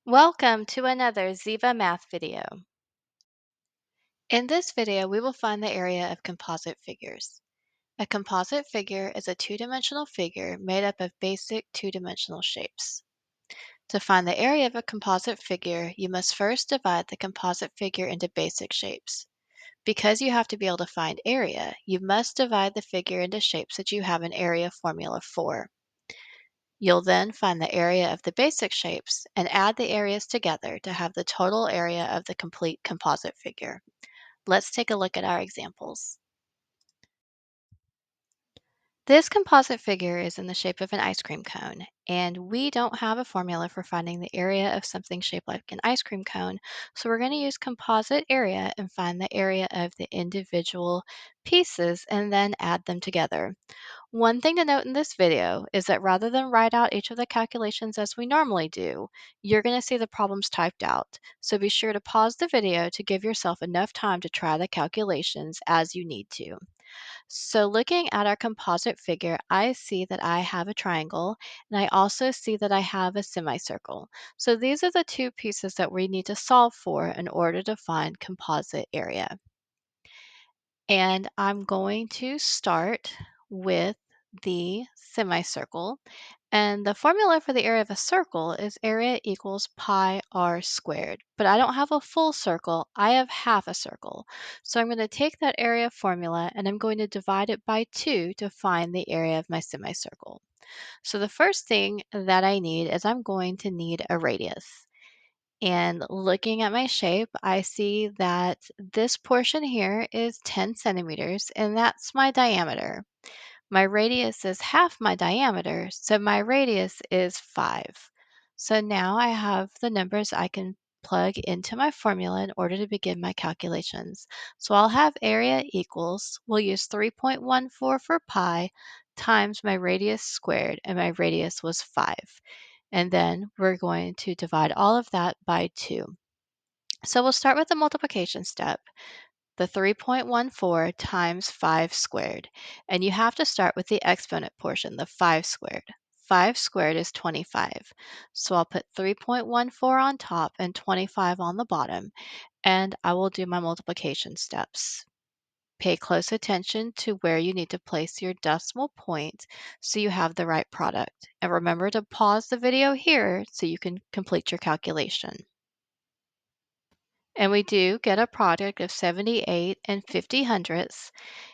Welcome to another Ziva Math video. In this video, we will find the area of composite figures. A composite figure is a two-dimensional figure made up of basic two-dimensional shapes. To find the area of a composite figure, you must first divide the composite figure into basic shapes. Because you have to be able to find area, you must divide the figure into shapes that you have an area formula for. You'll then find the area of the basic shapes and add the areas together to have the total area of the complete composite figure. Let's take a look at our examples. This composite figure is in the shape of an ice cream cone, and we don't have a formula for finding the area of something shaped like an ice cream cone, so we're going to use composite area and find the area of the individual pieces and then add them together. One thing to note in this video is that rather than write out each of the calculations as we normally do, you're going to see the problems typed out. So be sure to pause the video to give yourself enough time to try the calculations as you need to. So looking at our composite figure, I see that I have a triangle and I also see that I have a semicircle. So these are the two pieces that we need to solve for in order to find composite area. And I'm going to start with the semicircle. And the formula for the area of a circle is area equals pi r squared. But I don't have a full circle, I have half a circle. So I'm going to take that area formula and I'm going to divide it by 2 to find the area of my semicircle. So the first thing that I need is I'm going to need a radius. And looking at my shape, I see that this portion here is 10 centimeters, and that's my diameter. My radius is half my diameter, so my radius is 5. So now I have the numbers I can plug into my formula in order to begin my calculations. So I'll have area equals, we'll use 3.14 for pi times my radius squared, and my radius was 5. And then we're going to divide all of that by 2. So we'll start with the multiplication step, the 3.14 times 5 squared. And you have to start with the exponent portion, the 5 squared. 5 squared is 25. So I'll put 3.14 on top and 25 on the bottom, and I will do my multiplication steps. Pay close attention to where you need to place your decimal point so you have the right product. And remember to pause the video here so you can complete your calculation. And we do get a product of 78 and 50 hundredths,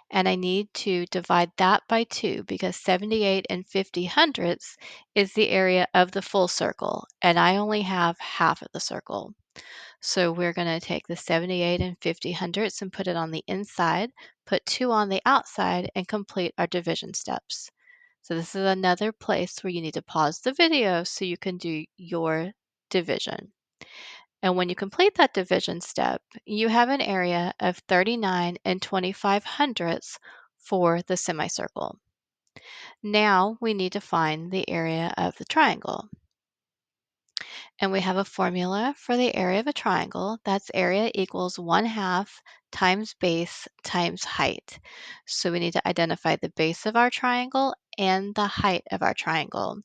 and I need to divide that by 2 because 78 and 50 hundredths is the area of the full circle, and I only have half of the circle. So we're going to take the 78 and 50 hundredths and put it on the inside, put 2 on the outside, and complete our division steps. So this is another place where you need to pause the video so you can do your division. And when you complete that division step, you have an area of 39 and 25 hundredths for the semicircle. Now we need to find the area of the triangle. And we have a formula for the area of a triangle. That's area equals 1/2 times base times height. So we need to identify the base of our triangle and the height of our triangle.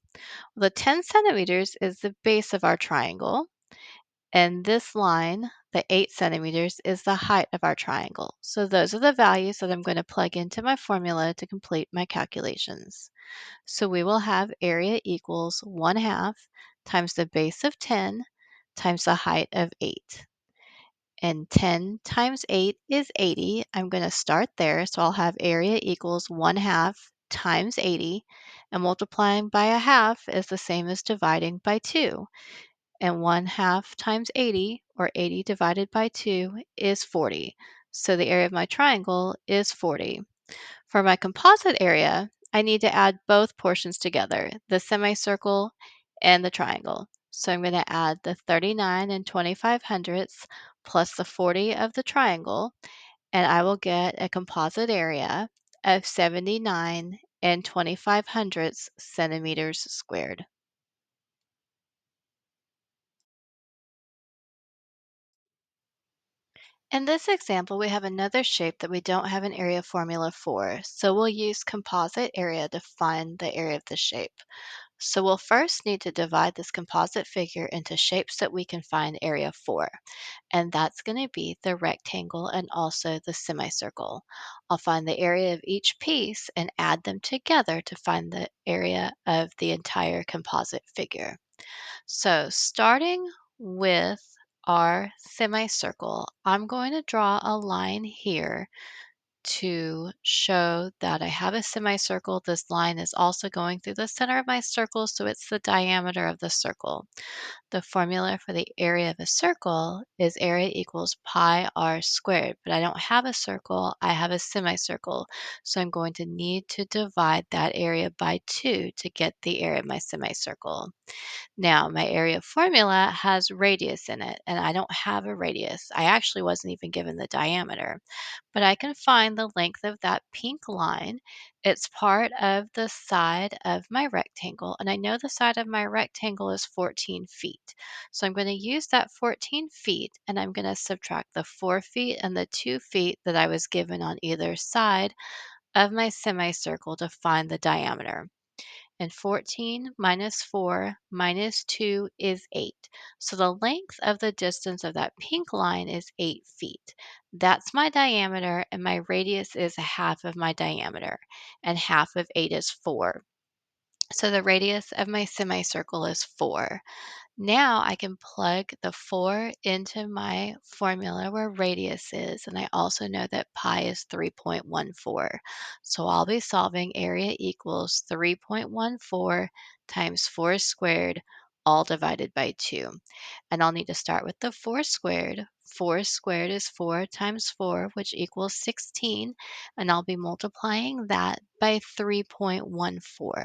The 10 centimeters is the base of our triangle. And this line, the 8 centimeters, is the height of our triangle. So those are the values that I'm going to plug into my formula to complete my calculations. So we will have area equals 1/2 times the base of 10 times the height of 8. And 10 times 8 is 80. I'm going to start there. So I'll have area equals 1/2 times 80. And multiplying by a half is the same as dividing by 2. And 1/2 times 80, or 80 divided by 2, is 40. So the area of my triangle is 40. For my composite area, I need to add both portions together, the semicircle and the triangle. So I'm going to add the 39 and 25 hundredths plus the 40 of the triangle, and I will get a composite area of 79 and 25 hundredths centimeters squared. In this example, we have another shape that we don't have an area formula for, so we'll use composite area to find the area of the shape. So we'll first need to divide this composite figure into shapes that we can find area for, and that's going to be the rectangle and also the semicircle. I'll find the area of each piece and add them together to find the area of the entire composite figure. So starting with our semicircle, I'm going to draw a line here to show that I have a semicircle. This line is also going through the center of my circle, so it's the diameter of the circle. The formula for the area of a circle is area equals pi r squared, but I don't have a circle, I have a semicircle. So I'm going to need to divide that area by 2 to get the area of my semicircle. Now, my area formula has radius in it, and I don't have a radius. I actually wasn't even given the diameter, but I can find the length of that pink line. It's part of the side of my rectangle, and I know the side of my rectangle is 14 feet. So I'm going to use that 14 feet, and I'm going to subtract the 4 feet and the 2 feet that I was given on either side of my semicircle to find the diameter. And 14 minus 4 minus 2 is 8. So the length of the distance of that pink line is 8 feet. That's my diameter, and my radius is a half of my diameter, and half of 8 is 4. So the radius of my semicircle is 4. Now I can plug the 4 into my formula where radius is, and I also know that pi is 3.14. So I'll be solving area equals 3.14 times 4 squared, all divided by 2. And I'll need to start with the 4 squared. 4 squared is 4 times 4, which equals 16, and I'll be multiplying that by 3.14.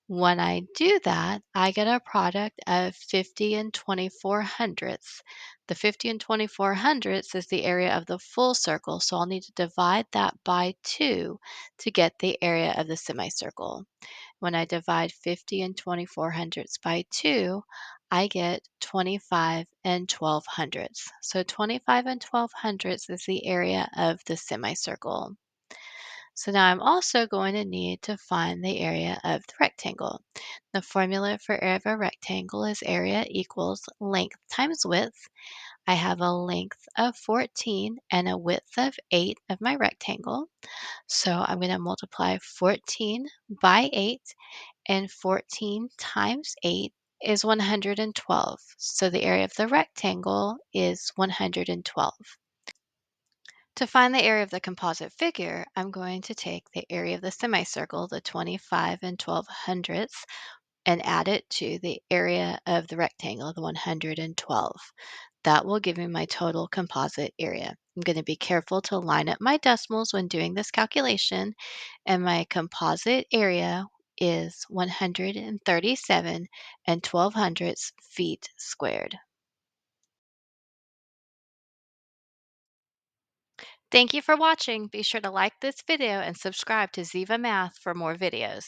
When I do that, I get a product of 50 and 24 hundredths. The 50 and 24 hundredths is the area of the full circle, so I'll need to divide that by 2 to get the area of the semicircle. When I divide 50 and 24 hundredths by 2, I get 25 and 12 hundredths. So 25 and 12 hundredths is the area of the semicircle. So now I'm also going to need to find the area of the rectangle. The formula for area of a rectangle is area equals length times width. I have a length of 14 and a width of 8 of my rectangle. So I'm going to multiply 14 by 8, and 14 times 8 is 112. So the area of the rectangle is 112. To find the area of the composite figure, I'm going to take the area of the semicircle, the 25 and 12 hundredths, and add it to the area of the rectangle, the 112. That will give me my total composite area. I'm going to be careful to line up my decimals when doing this calculation, and my composite area is 137 and 12 hundredths feet squared. Thank you for watching. Be sure to like this video and subscribe to Ziva Math for more videos.